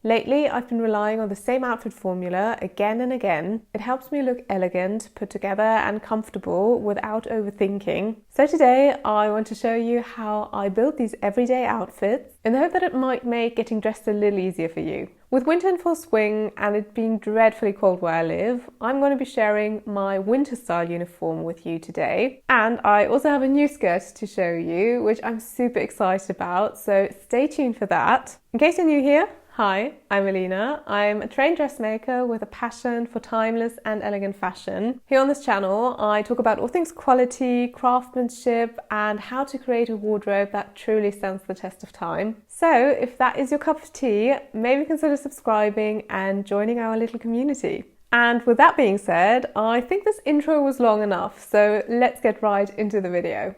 Lately, I've been relying on the same outfit formula again and again. It helps me look elegant, put together and comfortable without overthinking. So today, I want to show you how I build these everyday outfits in the hope that it might make getting dressed a little easier for you. With winter in full swing and it being dreadfully cold where I live, I'm going to be sharing my winter style uniform with you today. And I also have a new skirt to show you, which I'm super excited about, so stay tuned for that. In case you're new here, hi, I'm Alina. I'm a trained dressmaker with a passion for timeless and elegant fashion. Here on this channel, I talk about all things quality, craftsmanship, and how to create a wardrobe that truly stands the test of time. So if that is your cup of tea, maybe consider subscribing and joining our little community. And with that being said, I think this intro was long enough, so let's get right into the video.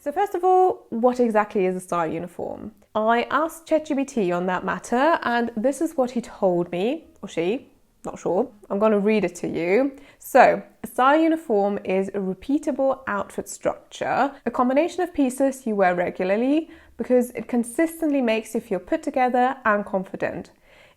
So first of all, what exactly is a style uniform? I asked ChatGPT on that matter, and this is what he told me, or she, not sure. I'm going to read it to you. So, a style uniform is a repeatable outfit structure, a combination of pieces you wear regularly because it consistently makes you feel put together and confident.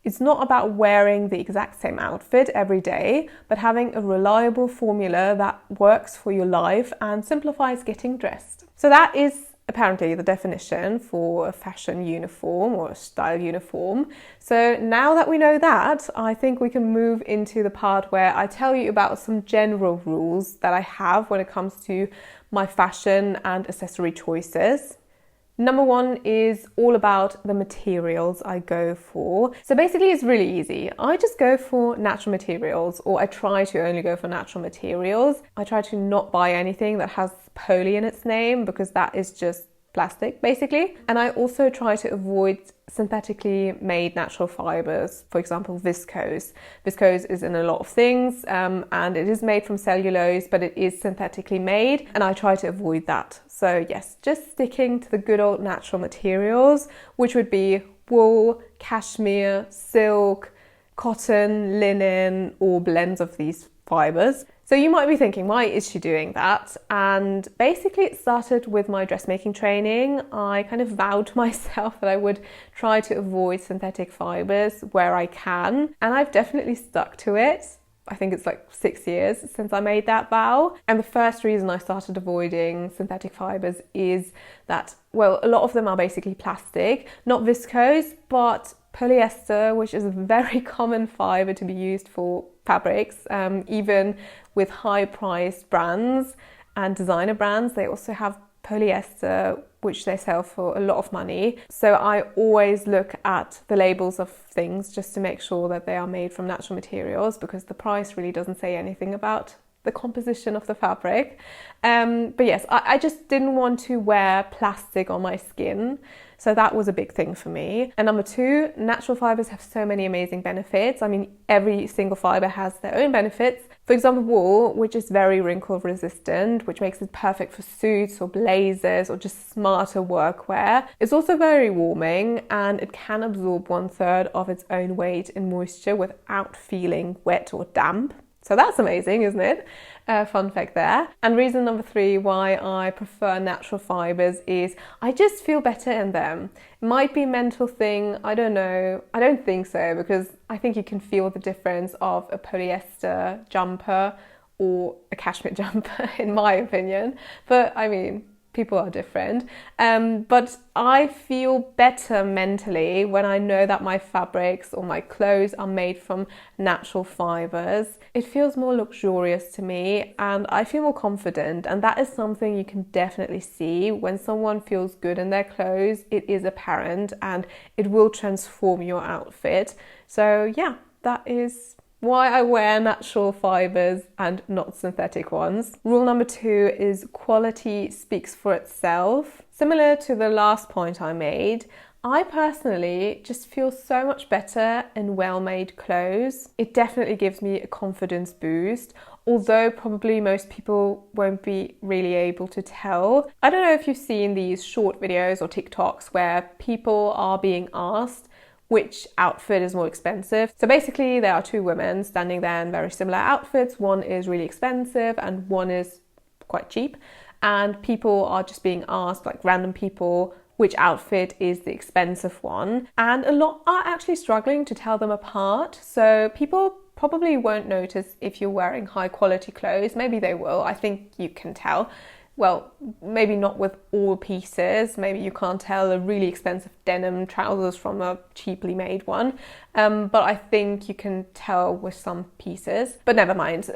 It's not about wearing the exact same outfit every day, but having a reliable formula that works for your life and simplifies getting dressed. So that is apparently the definition for a fashion uniform or a style uniform. So now that we know that, I think we can move into the part where I tell you about some general rules that I have when it comes to my fashion and accessory choices. Number one is all about the materials I go for. So basically it's really easy. I just go for natural materials, or I try to only go for natural materials. I try to not buy anything that has poly in its name because that is just plastic basically. And I also try to avoid synthetically made natural fibers, for example viscose. Viscose is in a lot of things and it is made from cellulose, but it is synthetically made, and I try to avoid that. So yes, just sticking to the good old natural materials, which would be wool, cashmere, silk, cotton, linen, or blends of these fibers. So you might be thinking, why is she doing that? And basically it started with my dressmaking training. I kind of vowed to myself that I would try to avoid synthetic fibers where I can. And I've definitely stuck to it. I think it's like 6 years since I made that vow. And the first reason I started avoiding synthetic fibers is that, well, a lot of them are basically plastic, not viscose, but polyester, which is a very common fiber to be used for fabrics, even with high-priced brands and designer brands. They also have polyester, which they sell for a lot of money. So I always look at the labels of things just to make sure that they are made from natural materials, because the price really doesn't say anything about the composition of the fabric. But yes, I just didn't want to wear plastic on my skin. So that was a big thing for me. And number two, natural fibers have so many amazing benefits. I mean, every single fiber has their own benefits. For example, wool, which is very wrinkle resistant, which makes it perfect for suits or blazers or just smarter workwear. It's also very warming, and it can absorb 1/3 of its own weight in moisture without feeling wet or damp. So that's amazing, isn't it? Fun fact there. And reason number three why I prefer natural fibers is I just feel better in them. It might be a mental thing, I don't know. I don't think so, because I think you can feel the difference of a polyester jumper or a cashmere jumper, in my opinion. But I mean, people are different. But I feel better mentally when I know that my fabrics or my clothes are made from natural fibers. It feels more luxurious to me, and I feel more confident. And that is something you can definitely see. When someone feels good in their clothes, it is apparent and it will transform your outfit. So yeah, that is why I wear natural fibers and not synthetic ones. Rule number two is quality speaks for itself. Similar to the last point I made, I personally just feel so much better in well-made clothes. It definitely gives me a confidence boost, although probably most people won't be really able to tell. I don't know if you've seen these short videos or TikToks where people are being asked which outfit is more expensive. So basically there are two women standing there in very similar outfits. One is really expensive and one is quite cheap. And people are just being asked, like random people, which outfit is the expensive one. And a lot are actually struggling to tell them apart. So people probably won't notice if you're wearing high quality clothes. Maybe they will. I think you can tell. Well, maybe not with all pieces. Maybe you can't tell a really expensive denim trousers from a cheaply made one. But I think you can tell with some pieces. But never mind.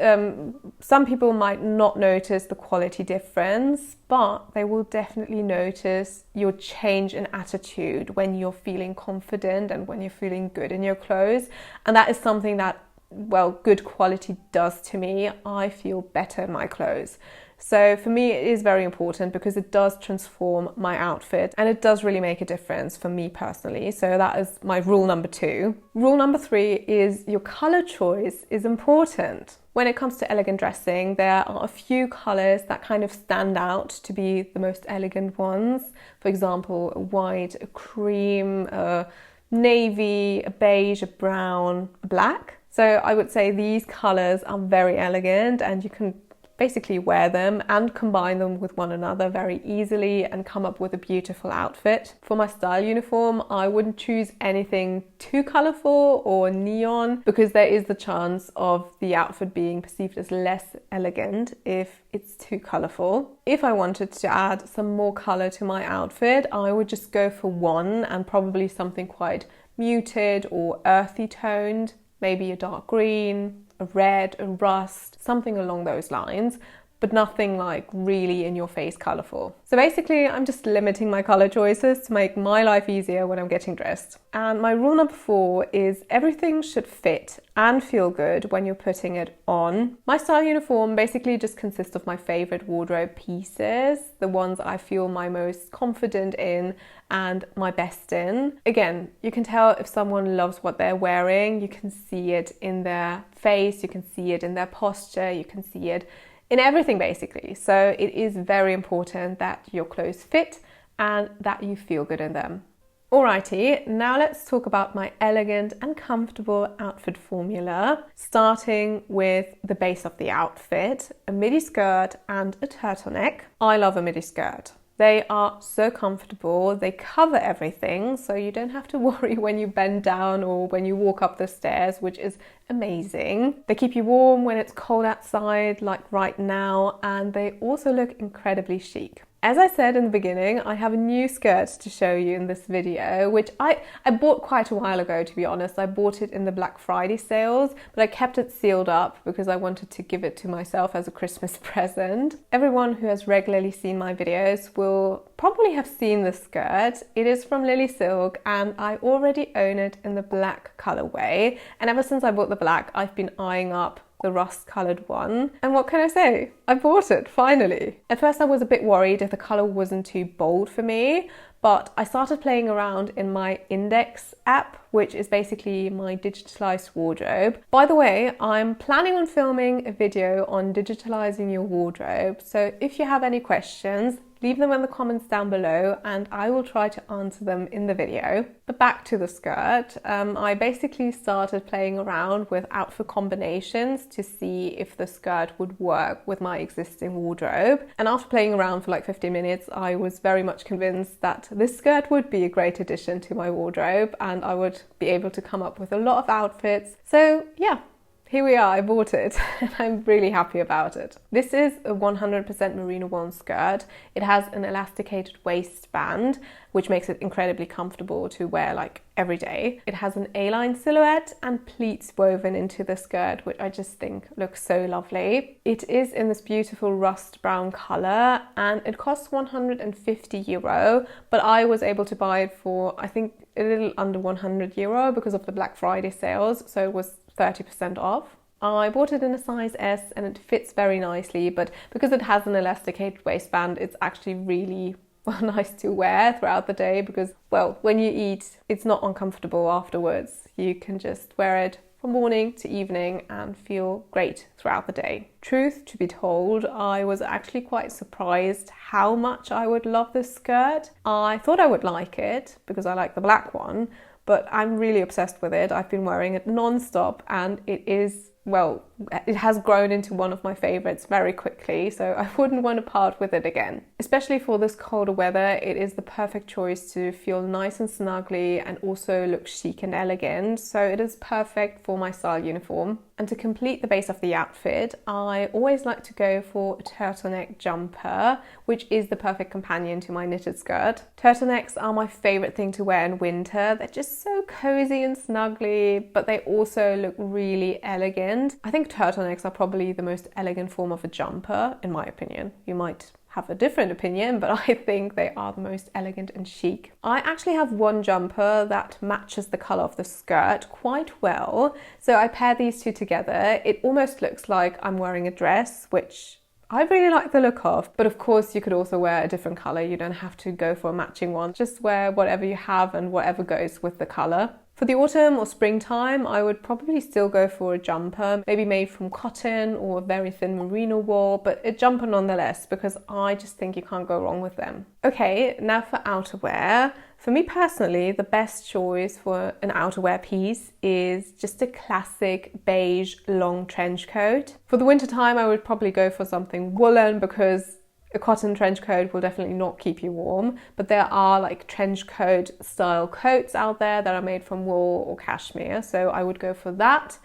Some people might not notice the quality difference, but they will definitely notice your change in attitude when you're feeling confident and when you're feeling good in your clothes. And that is something that, well, good quality does to me. I feel better in my clothes. So for me, it is very important because it does transform my outfit and it does really make a difference for me personally. So that is my rule number 2. Rule number 3 is your color choice is important. When it comes to elegant dressing, there are a few colors that kind of stand out to be the most elegant ones. For example, a white, a cream, a navy, a beige, a brown, a black. So I would say these colors are very elegant and you can basically wear them and combine them with one another very easily and come up with a beautiful outfit. For my style uniform, I wouldn't choose anything too colorful or neon because there is the chance of the outfit being perceived as less elegant if it's too colorful. If I wanted to add some more color to my outfit, I would just go for one and probably something quite muted or earthy toned, maybe a dark green, a red, a rust, something along those lines, but nothing like really in your face colourful. So basically, I'm just limiting my colour choices to make my life easier when I'm getting dressed. And my rule number 4 is everything should fit and feel good when you're putting it on. My style uniform basically just consists of my favourite wardrobe pieces, the ones I feel my most confident in and my best in. Again, you can tell if someone loves what they're wearing, you can see it in their face, you can see it in their posture, you can see it in everything basically. So it is very important that your clothes fit and that you feel good in them. Alrighty, now let's talk about my elegant and comfortable outfit formula, starting with the base of the outfit, a midi skirt and a turtleneck. I love a midi skirt. They are so comfortable, they cover everything, so you don't have to worry when you bend down or when you walk up the stairs, which is amazing. They keep you warm when it's cold outside, like right now, and they also look incredibly chic. As I said in the beginning, I have a new skirt to show you in this video, which I bought quite a while ago, to be honest. I bought it in the Black Friday sales, but I kept it sealed up because I wanted to give it to myself as a Christmas present. Everyone who has regularly seen my videos will probably have seen this skirt. It is from Lily Silk and I already own it in the black colorway. And ever since I bought the black, I've been eyeing up the rust coloured one. And what can I say? I bought it, finally. At first I was a bit worried if the colour wasn't too bold for me, but I started playing around in my Index app, which is basically my digitalised wardrobe. By the way, I'm planning on filming a video on digitalising your wardrobe, so if you have any questions, leave them in the comments down below and I will try to answer them in the video. But back to the skirt, I basically started playing around with outfit combinations to see if the skirt would work with my existing wardrobe. And after playing around for like 15 minutes, I was very much convinced that this skirt would be a great addition to my wardrobe and I would be able to come up with a lot of outfits. So yeah. Here we are, I bought it and I'm really happy about it. This is a 100% merino wool skirt. It has an elasticated waistband, which makes it incredibly comfortable to wear like every day. It has an A-line silhouette and pleats woven into the skirt, which I just think looks so lovely. It is in this beautiful rust brown colour and it costs €150, but I was able to buy it for, I think, a little under €100 because of the Black Friday sales, so it was 30% off. I bought it in a size S and it fits very nicely, but because it has an elasticated waistband, it's actually really nice to wear throughout the day because, well, when you eat, it's not uncomfortable afterwards. You can just wear it from morning to evening and feel great throughout the day. Truth to be told, I was actually quite surprised how much I would love this skirt. I thought I would like it because I like the black one, but I'm really obsessed with it. I've been wearing it non-stop and it is well, it has grown into one of my favorites very quickly, so I wouldn't want to part with it again. Especially for this colder weather, it is the perfect choice to feel nice and snuggly and also look chic and elegant, so it is perfect for my style uniform. And to complete the base of the outfit, I always like to go for a turtleneck jumper, which is the perfect companion to my knitted skirt. Turtlenecks are my favorite thing to wear in winter. They're just so cozy and snuggly, but they also look really elegant. I think turtlenecks are probably the most elegant form of a jumper, in my opinion. You might have a different opinion, but I think they are the most elegant and chic. I actually have one jumper that matches the colour of the skirt quite well, so I pair these two together. It almost looks like I'm wearing a dress, which I really like the look of, but of course you could also wear a different colour. You don't have to go for a matching one. Just wear whatever you have and whatever goes with the colour. For the autumn or springtime, I would probably still go for a jumper, maybe made from cotton or a very thin merino wool, but a jumper nonetheless, because I just think you can't go wrong with them. Okay, now for outerwear. For me personally, the best choice for an outerwear piece is just a classic beige long trench coat. For the winter time, I would probably go for something woolen because a cotton trench coat will definitely not keep you warm, but there are like trench coat style coats out there that are made from wool or cashmere, so I would go for that.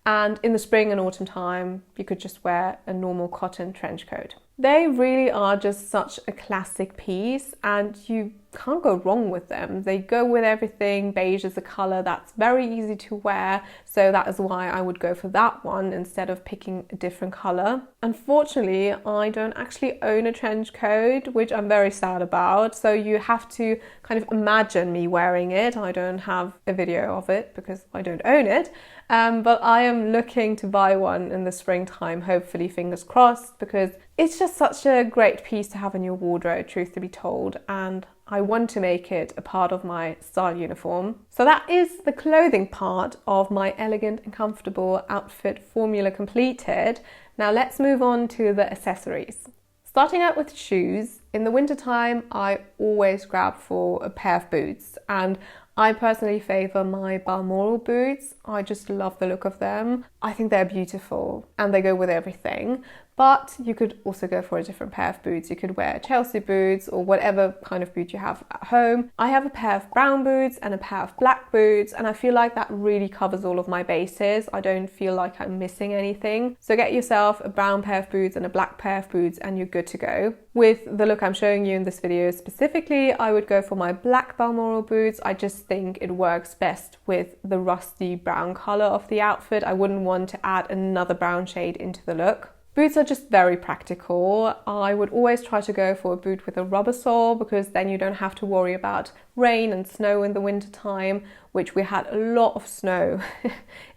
And in the spring and autumn time, you could just wear a normal cotton trench coat. They really are just such a classic piece and you can't go wrong with them. They go with everything. Beige is a colour that's very easy to wear, so that is why I would go for that one instead of picking a different colour. Unfortunately, I don't actually own a trench coat, which I'm very sad about, so you have to kind of imagine me wearing it. I don't have a video of it because I don't own it, but I am looking to buy one in the springtime, hopefully, fingers crossed, because it's just such a great piece to have in your wardrobe, truth to be told, and I want to make it a part of my style uniform. So that is the clothing part of my elegant and comfortable outfit formula completed. Now let's move on to the accessories. Starting out with shoes, in the wintertime I always grab for a pair of boots, and I personally favour my Balmoral boots. I just love the look of them. I think they're beautiful and they go with everything. But you could also go for a different pair of boots. You could wear Chelsea boots or whatever kind of boot you have at home. I have a pair of brown boots and a pair of black boots, and I feel like that really covers all of my bases. I don't feel like I'm missing anything. So get yourself a brown pair of boots and a black pair of boots and you're good to go. With the look I'm showing you in this video specifically, I would go for my black Balmoral boots. I just think it works best with the rusty brown colour of the outfit. I wouldn't want to add another brown shade into the look. Boots are just very practical. I would always try to go for a boot with a rubber sole because then you don't have to worry about rain and snow in the winter time, which we had a lot of snow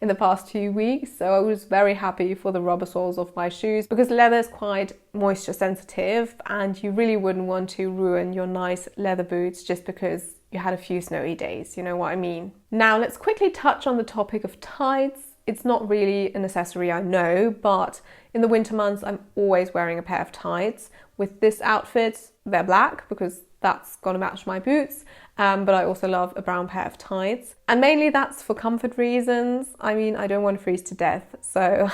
in the past 2 weeks. So I was very happy for the rubber soles of my shoes because leather is quite moisture sensitive and you really wouldn't want to ruin your nice leather boots just because you had a few snowy days, you know what I mean? Now let's quickly touch on the topic of tights. It's not really an accessory, I know, but in the winter months, I'm always wearing a pair of tights. With this outfit, they're black because that's gonna match my boots, but I also love a brown pair of tights. And mainly that's for comfort reasons. I mean, I don't want to freeze to death, so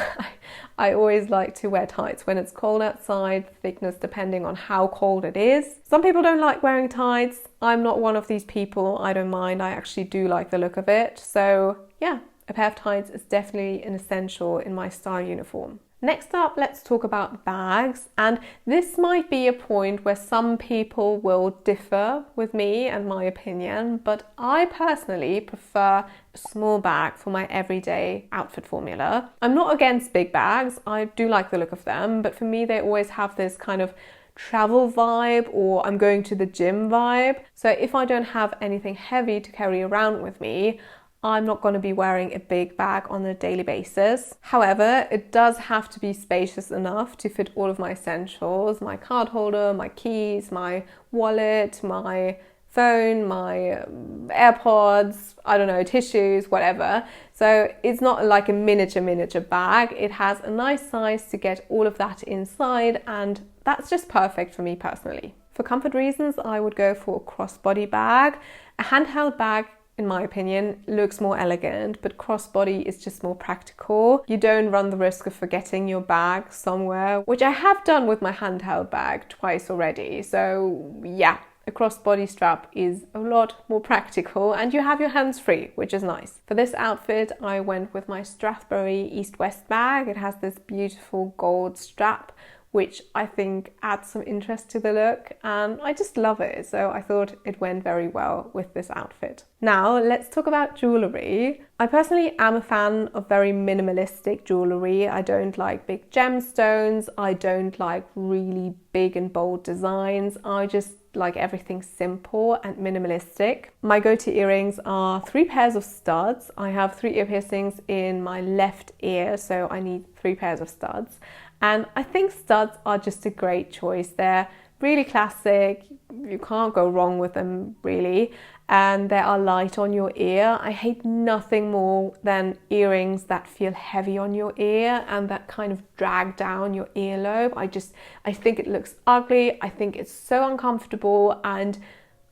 I always like to wear tights when it's cold outside, thickness depending on how cold it is. Some people don't like wearing tights. I'm not one of these people. I don't mind. I actually do like the look of it. So yeah, a pair of tights is definitely an essential in my style uniform. Next up, let's talk about bags, and this might be a point where some people will differ with me and my opinion, but I personally prefer a small bag for my everyday outfit formula. I'm not against big bags, I do like the look of them, but for me they always have this kind of travel vibe or I'm going to the gym vibe. So if I don't have anything heavy to carry around with me, I'm not going to be wearing a big bag on a daily basis. However, it does have to be spacious enough to fit all of my essentials, my card holder, my keys, my wallet, my phone, my AirPods, I don't know, tissues, whatever. So it's not like a miniature bag. It has a nice size to get all of that inside, and that's just perfect for me personally. For comfort reasons, I would go for a crossbody bag. A handheld bag in my opinion, looks more elegant, but crossbody is just more practical. You don't run the risk of forgetting your bag somewhere, which I have done with my handheld bag twice already. So yeah, a crossbody strap is a lot more practical and you have your hands free, which is nice. For this outfit, I went with my Strathbury East-West bag. It has this beautiful gold strap, which I think adds some interest to the look, and I just love it. So I thought it went very well with this outfit. Now let's talk about jewellery. I personally am a fan of very minimalistic jewellery. I don't like big gemstones. I don't like really big and bold designs. I just like everything simple and minimalistic. My go-to earrings are 3 pairs of studs. I have 3 ear piercings in my left ear, so I need 3 pairs of studs. And I think studs are just a great choice. They're really classic. You can't go wrong with them, really. And they are light on your ear. I hate nothing more than earrings that feel heavy on your ear and that kind of drag down your earlobe. I think it looks ugly. I think it's so uncomfortable and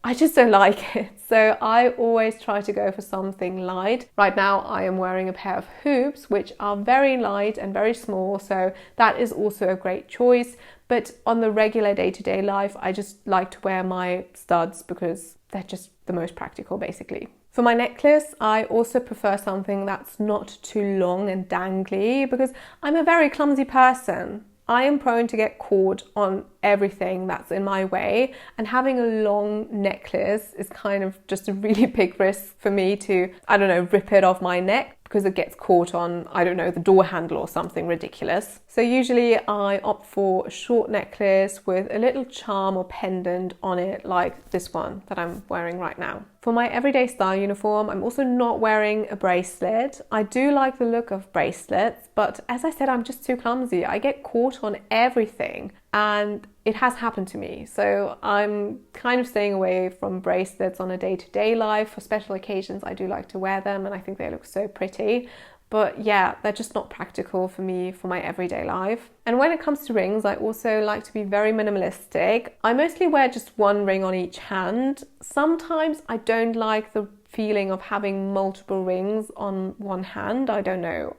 I just don't like it. So I always try to go for something light. Right now I am wearing a pair of hoops, which are very light and very small. So that is also a great choice. But on the regular day-to-day life, I just like to wear my studs because they're just the most practical, basically. For my necklace, I also prefer something that's not too long and dangly because I'm a very clumsy person. I am prone to get caught on everything that's in my way, and having a long necklace is kind of just a really big risk for me to, rip it off my neck because it gets caught on, the door handle or something ridiculous. So usually I opt for a short necklace with a little charm or pendant on it, like this one that I'm wearing right now. For my everyday style uniform, I'm also not wearing a bracelet. I do like the look of bracelets, but as I said, I'm just too clumsy. I get caught on everything and it has happened to me. So I'm kind of staying away from bracelets on a day-to-day life. For special occasions, I do like to wear them and I think they look so pretty. But yeah, they're just not practical for me for my everyday life. And when it comes to rings, I also like to be very minimalistic. I mostly wear just 1 ring on each hand. Sometimes I don't like the feeling of having multiple rings on one hand. I don't know.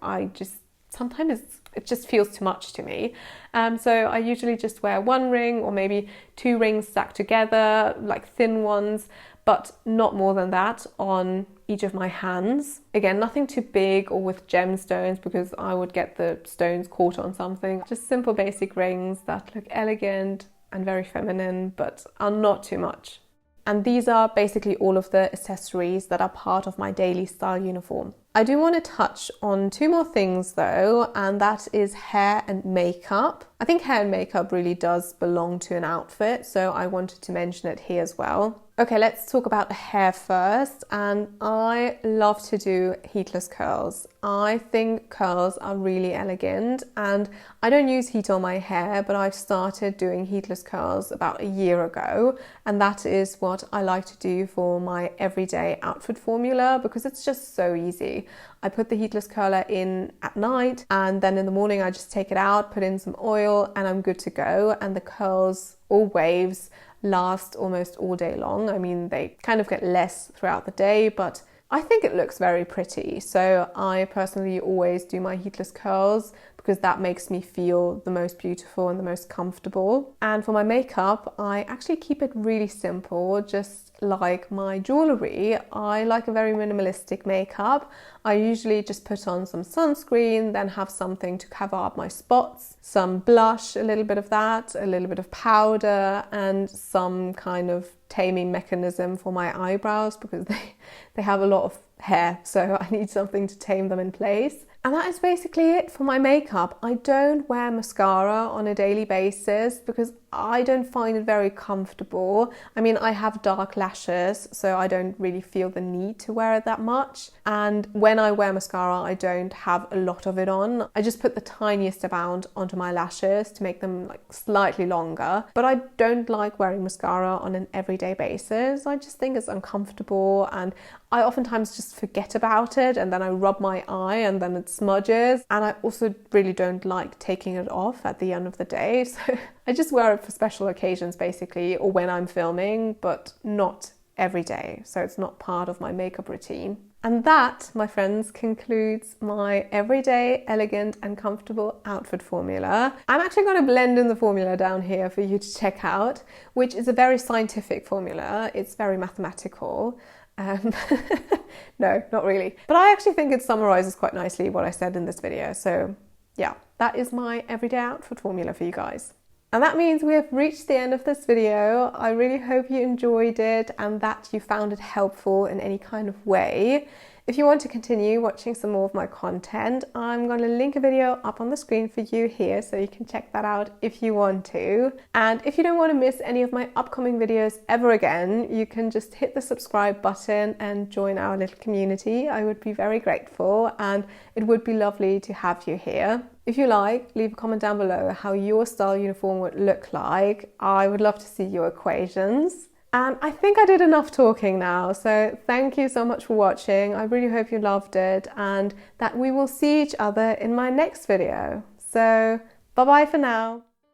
Sometimes it just feels too much to me. So I usually just wear 1 ring or maybe 2 rings stacked together, like thin ones, but not more than that on each of my hands. Again, nothing too big or with gemstones because I would get the stones caught on something. Just simple basic rings that look elegant and very feminine, but are not too much. And these are basically all of the accessories that are part of my daily style uniform. I do want to touch on 2 more things though, and that is hair and makeup. I think hair and makeup really does belong to an outfit, so I wanted to mention it here as well. Okay, let's talk about the hair first, and I love to do heatless curls. I think curls are really elegant, and I don't use heat on my hair, but I've started doing heatless curls about a year ago, and that is what I like to do for my everyday outfit formula because it's just so easy. I put the heatless curler in at night, and then in the morning I just take it out, put in some oil, and I'm good to go. And the curls or waves last almost all day long. I mean, they kind of get less throughout the day, but I think it looks very pretty. So I personally always do my heatless curls because that makes me feel the most beautiful and the most comfortable. And for my makeup, I actually keep it really simple, just like my jewellery. I like a very minimalistic makeup. I usually just put on some sunscreen, then have something to cover up my spots, some blush, a little bit of that, a little bit of powder, and some kind of taming mechanism for my eyebrows because they have a lot of hair, so I need something to tame them in place. And that is basically it for my makeup. I don't wear mascara on a daily basis because I don't find it very comfortable. I mean, I have dark lashes, so I don't really feel the need to wear it that much. And when I wear mascara, I don't have a lot of it on. I just put the tiniest amount onto my lashes to make them like slightly longer. But I don't like wearing mascara on an everyday basis. I just think it's uncomfortable, and I oftentimes just forget about it, and then I rub my eye and then it smudges. And I also really don't like taking it off at the end of the day. So I just wear it for special occasions basically, or when I'm filming, but not every day, so it's not part of my makeup routine. And that, my friends, concludes my everyday, elegant and comfortable outfit formula. I'm actually going to blend in the formula down here for you to check out, which is a very scientific formula. It's very mathematical. No, not really. But I actually think it summarizes quite nicely what I said in this video. So yeah, that is my everyday outfit formula for you guys. And that means we have reached the end of this video. I really hope you enjoyed it and that you found it helpful in any kind of way. If you want to continue watching some more of my content, I'm going to link a video up on the screen for you here so you can check that out if you want to. And if you don't want to miss any of my upcoming videos ever again, you can just hit the subscribe button and join our little community. I would be very grateful and it would be lovely to have you here. If you like, leave a comment down below how your style uniform would look like. I would love to see your equations. And I think I did enough talking now, so thank you so much for watching. I really hope you loved it and that we will see each other in my next video. So bye bye for now.